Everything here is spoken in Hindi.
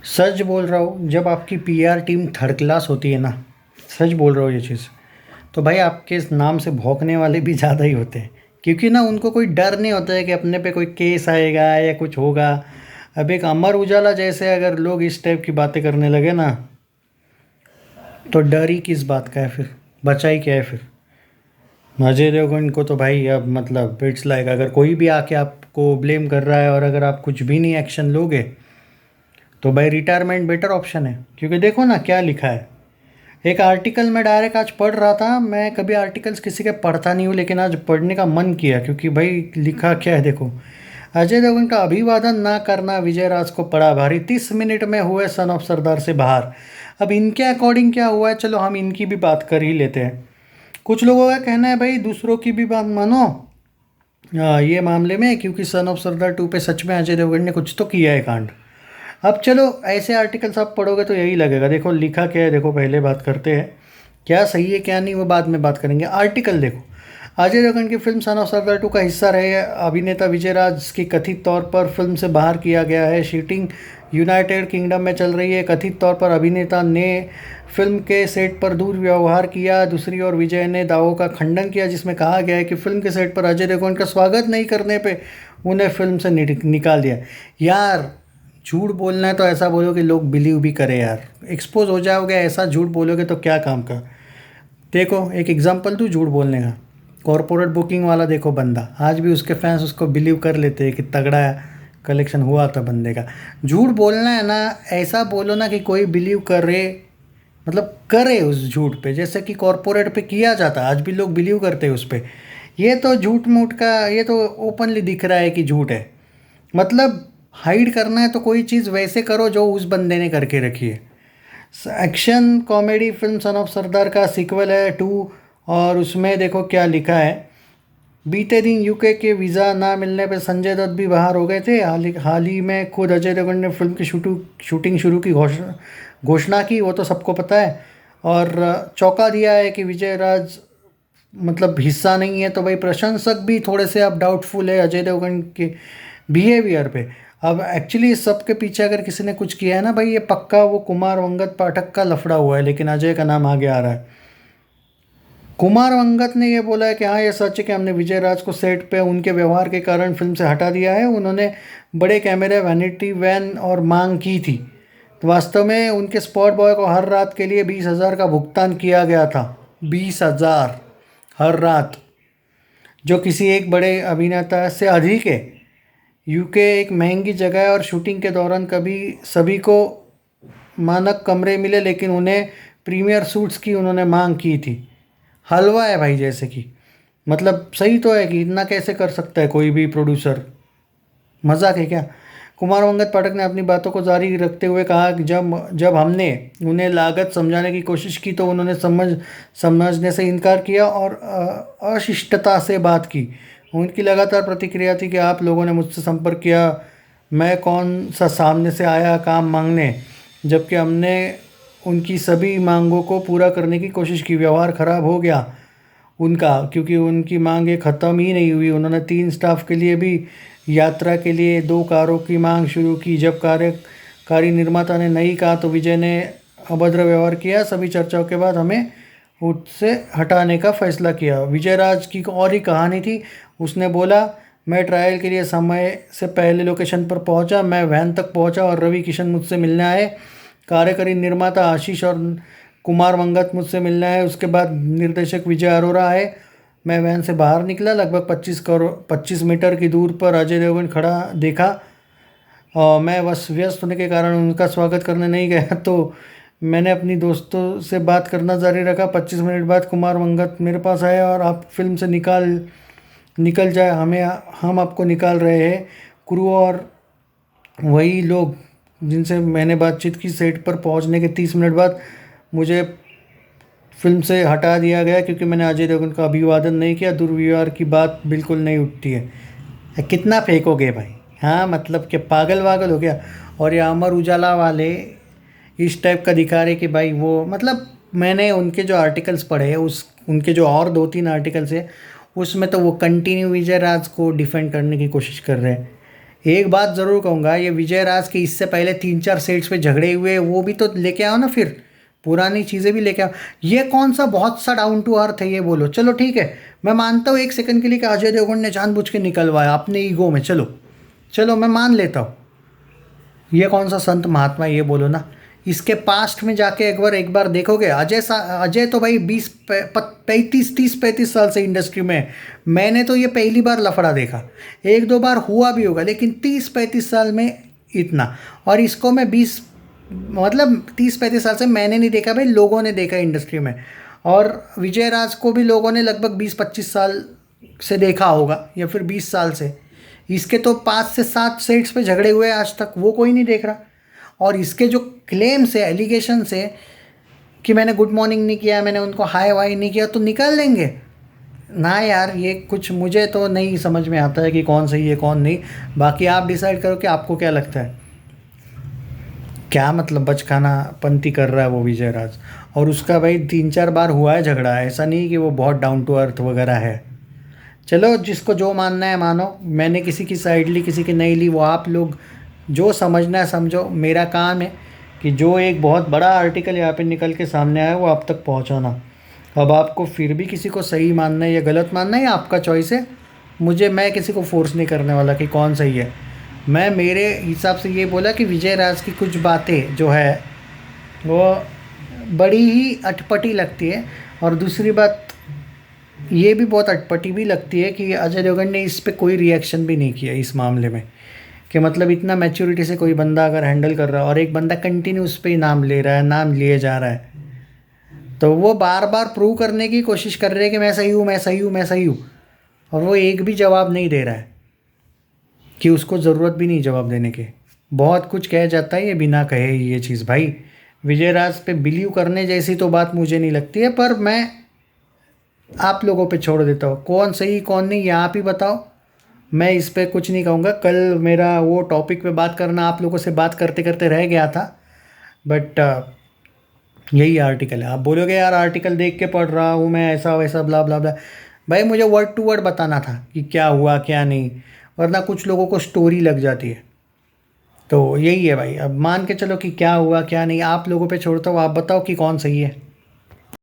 सच बोल रहा हूँ, जब आपकी पीआर टीम थर्ड क्लास होती है ना, सच बोल रहा हूँ ये चीज़, तो भाई आपके इस नाम से भौंकने वाले भी ज़्यादा ही होते हैं। क्योंकि ना उनको कोई डर नहीं होता है कि अपने पे कोई केस आएगा या कुछ होगा। अब एक अमर उजाला जैसे अगर लोग इस टाइप की बातें करने लगे ना, तो डर ही किस बात का है फिर, बचा ही क्या है फिर। अजय देवगन को तो भाई अब मतलब इट्स लाइक अगर कोई भी आके आपको ब्लेम कर रहा है और अगर आप कुछ भी नहीं एक्शन लोगे, तो भाई रिटायरमेंट बेटर ऑप्शन है। क्योंकि देखो ना क्या लिखा है। एक आर्टिकल मैं डायरेक्ट आज पढ़ रहा था। मैं कभी आर्टिकल्स किसी के पढ़ता नहीं हूँ, लेकिन आज पढ़ने का मन किया क्योंकि भाई लिखा क्या है देखो। अजय देवगन का अभिवादन ना करना विजय राज को पड़ा भारी, 30 मिनट में हुए सन ऑफ सरदार से बाहर। अब इनके अकॉर्डिंग क्या हुआ है, चलो हम इनकी भी बात कर ही लेते हैं। कुछ लोगों का कहना है भाई दूसरों की भी बात मानो ये मामले में, क्योंकि सन ऑफ सरदार 2 पे सच में अजय देवगन ने कुछ तो किया है कांड। अब चलो ऐसे आर्टिकल्स आप पढ़ोगे तो यही लगेगा। देखो लिखा क्या है, देखो पहले बात करते हैं। क्या सही है क्या नहीं वो बाद में बात करेंगे। आर्टिकल देखो। अजय देवगन की फिल्म सन ऑफ सरदार 2 का हिस्सा रहे अभिनेता विजय राज की कथित तौर पर फिल्म से बाहर किया गया है। शूटिंग यूनाइटेड किंगडम में चल रही है। कथित तौर पर अभिनेता ने फिल्म के सेट पर दुर्व्यवहार किया। दूसरी ओर विजय ने दावों का खंडन किया जिसमें कहा गया है कि फिल्म के सेट पर अजय देवगन का स्वागत नहीं करने पे उन्हें फिल्म से निकाल दिया। यार झूठ बोलना है तो ऐसा बोलो कि लोग बिलीव भी करें यार। एक्सपोज हो जाओगे, ऐसा झूठ बोलोगे तो क्या काम का। देखो एक एग्जांपल दूँ झूठ बोलने का। कॉरपोरेट बुकिंग वाला देखो बंदा, आज भी उसके फैंस उसको बिलीव कर लेते हैं कि तगड़ा कलेक्शन हुआ था बंदे का। झूठ बोलना है ना, ऐसा बोलो ना कि कोई बिलीव करे, मतलब करे उस झूठ पे, जैसे कि कॉरपोरेट पे किया जाता, आज भी लोग बिलीव करते हैं उस पे। ये तो झूठ मूठ का, ये तो ओपनली दिख रहा है कि झूठ है। मतलब हाइड करना है तो कोई चीज़ वैसे करो जो उस बंदे ने करके रखी है। Action comedy film son of Sardaar का सीक्वल है 2। और उसमें देखो क्या लिखा है। बीते दिन यूके के वीज़ा ना मिलने पर संजय दत्त भी बाहर हो गए थे। हाल ही में खुद अजय देवगन ने फिल्म की शूटिंग शुरू की घोषणा की, वो तो सबको पता है। और चौंका दिया है कि विजय राज मतलब हिस्सा नहीं है। तो भाई प्रशंसक भी थोड़े से अब डाउटफुल है अजय देवगन के बिहेवियर पे। अब एक्चुअली इस सब के पीछे अगर किसी ने कुछ किया है ना भाई, ये पक्का वो कुमार वंगत पाठक का लफड़ा हुआ है, लेकिन अजय का नाम आगे आ रहा है। कुमार वंगत ने ये बोला है कि हाँ ये सच है कि हमने विजय राज को सेट पे उनके व्यवहार के कारण फिल्म से हटा दिया है। उन्होंने बड़े कैमरे, वैनिटी वैन और मांग की थी। तो वास्तव में उनके स्पॉट बॉय को हर रात के लिए 20,000 का भुगतान किया गया था। 20,000 हर रात, जो किसी एक बड़े अभिनेता से अधिक है। यूके एक महंगी जगह है और शूटिंग के दौरान कभी सभी को मानक कमरे मिले, लेकिन उन्हें प्रीमियर सूट्स की उन्होंने मांग की थी। हलवा है भाई जैसे कि, मतलब सही तो है कि इतना कैसे कर सकता है कोई भी प्रोड्यूसर, मजाक है क्या। कुमार वंगत पाठक ने अपनी बातों को जारी रखते हुए कहा कि जब जब हमने उन्हें लागत समझाने की कोशिश की तो उन्होंने समझने से इनकार किया और अशिष्टता से बात की। उनकी लगातार प्रतिक्रिया थी कि आप लोगों ने मुझसे संपर्क किया, मैं कौन सा सामने से आया काम मांगने, जबकि हमने उनकी सभी मांगों को पूरा करने की कोशिश की। व्यवहार ख़राब हो गया उनका, क्योंकि उनकी मांगें ख़त्म ही नहीं हुई। उन्होंने 3 स्टाफ के लिए भी यात्रा के लिए 2 कारों की मांग शुरू की। जब कार्यकारी निर्माता ने नहीं कहा तो विजय ने अभद्र व्यवहार किया। सभी चर्चाओं के बाद हमें उससे हटाने का फैसला किया। विजय राज की और ही कहानी थी। उसने बोला, मैं ट्रायल के लिए समय से पहले लोकेशन पर पहुंचा। मैं वैन तक पहुंचा और रवि किशन मुझसे मिलने आए। कार्यकारी निर्माता आशीष और कुमार वंगत मुझसे मिलना है। उसके बाद निर्देशक विजय अरोरा आए। मैं वैन से बाहर निकला। लगभग 25 मीटर की दूर पर अजय देवगन खड़ा देखा और मैं बस व्यस्त होने के कारण उनका स्वागत करने नहीं गया, तो मैंने अपनी दोस्तों से बात करना जारी रखा। 25 मिनट बाद कुमार वंगत मेरे पास आए और आप फिल्म से निकल जाए, हम आपको निकाल रहे हैं। क्रू और वही लोग जिनसे मैंने बातचीत की, सेट पर पहुंचने के 30 मिनट बाद मुझे फिल्म से हटा दिया गया क्योंकि मैंने अजय देवगन का अभिवादन नहीं किया। दुर्व्यवहार की बात बिल्कुल नहीं उठती है। कितना फेंकोगे भाई, हाँ मतलब कि पागल वागल हो गया। और ये अमर उजाला वाले इस टाइप का दिखा रहे कि भाई वो, मतलब मैंने उनके जो आर्टिकल्स पढ़े हैं, उस उनके जो और 2-3 आर्टिकल्स है, उसमें तो वो कंटिन्यू विजय राज को डिफेंड करने की कोशिश कर रहे हैं। एक बात ज़रूर कहूँगा, ये विजय राज के इससे पहले 3-4 सेट्स पे झगड़े हुए, वो भी तो लेके आओ ना, फिर पुरानी चीज़ें भी लेके आओ। ये कौन सा बहुत सा डाउन टू अर्थ है ये बोलो। चलो ठीक है, मैं मानता हूँ एक सेकंड के लिए कि अजय देवगन ने जानबूझ के निकलवाया अपने ईगो में, चलो चलो मैं मान लेता हूँ। ये कौन सा संत महात्मा ये बोलो ना। इसके पास्ट में जाके एक बार देखोगे, अजय तो भाई 30-35 साल से इंडस्ट्री में है। मैंने तो ये पहली बार लफड़ा देखा, 1-2 बार हुआ भी होगा, लेकिन 30-35 साल में इतना। और इसको मैं 30-35 साल से मैंने नहीं देखा भाई, लोगों ने देखा इंडस्ट्री में। और विजय राज को भी लोगों ने लगभग 20-25 साल से देखा होगा, या फिर 20 साल से। इसके तो 5 से 7 सेट्स पे झगड़े हुए आज तक, वो कोई नहीं देख रहा। और इसके जो क्लेम्स है, एलिगेशंस है कि मैंने गुड मॉर्निंग नहीं किया, मैंने उनको हाय वाई नहीं किया, तो निकाल लेंगे ना यार। ये कुछ मुझे तो नहीं समझ में आता है कि कौन सही है कौन नहीं। बाकी आप डिसाइड करो कि आपको क्या लगता है। क्या मतलब बचकाना पंती कर रहा है वो विजय राज। और उसका भाई 3-4 बार हुआ है झगड़ा, ऐसा नहीं कि वो बहुत डाउन टू अर्थ वगैरह है। चलो जिसको जो मानना है मानो, मैंने किसी की साइड ली किसी की नहीं ली, वो आप लोग जो समझना है समझो। मेरा काम है कि जो एक बहुत बड़ा आर्टिकल यहाँ पे निकल के सामने आया वो आप तक पहुँचाना। अब आपको फिर भी किसी को सही मानना है या गलत मानना है, ये आपका चॉइस है। मैं किसी को फोर्स नहीं करने वाला कि कौन सही है। मैं मेरे हिसाब से ये बोला कि विजय राज की कुछ बातें जो है वो बड़ी ही अटपटी लगती है। और दूसरी बात ये भी बहुत अटपटी भी लगती है कि अजय देवगन ने इस पे कोई रिएक्शन भी नहीं किया इस मामले में। कि मतलब इतना मैच्योरिटी से कोई बंदा अगर हैंडल कर रहा है और एक बंदा कंटिन्यू उस पर ही नाम ले रहा है, नाम लिए जा रहा है, तो वो बार बार प्रूव करने की कोशिश कर रहे हैं कि मैं सही हूँ, मैं सही हूँ, मैं सही हूँ। और वो एक भी जवाब नहीं दे रहा है, कि उसको ज़रूरत भी नहीं जवाब देने के। बहुत कुछ कह जाता है ये बिना कहे ही ये चीज़। भाई विजय राज पे बिलीव करने जैसी तो बात मुझे नहीं लगती है, पर मैं आप लोगों पे छोड़ देता हूँ, कौन सही कौन नहीं ये आप ही बताओ। मैं इस पे कुछ नहीं कहूँगा। कल मेरा वो टॉपिक पे बात करना आप लोगों से बात करते करते रह गया था, बट यही आर्टिकल है। आप बोलोगे यार आर्टिकल देख के पढ़ रहा हूँ मैं, ऐसा वैसा ब्ला ब्ला ब्ला। भाई मुझे वर्ड टू वर्ड बताना था कि क्या हुआ क्या नहीं, वरना कुछ लोगों को स्टोरी लग जाती है। तो यही है भाई, अब मान के चलो कि क्या हुआ क्या नहीं, आप लोगों पे छोड़ता हूँ, आप बताओ कि कौन सही है।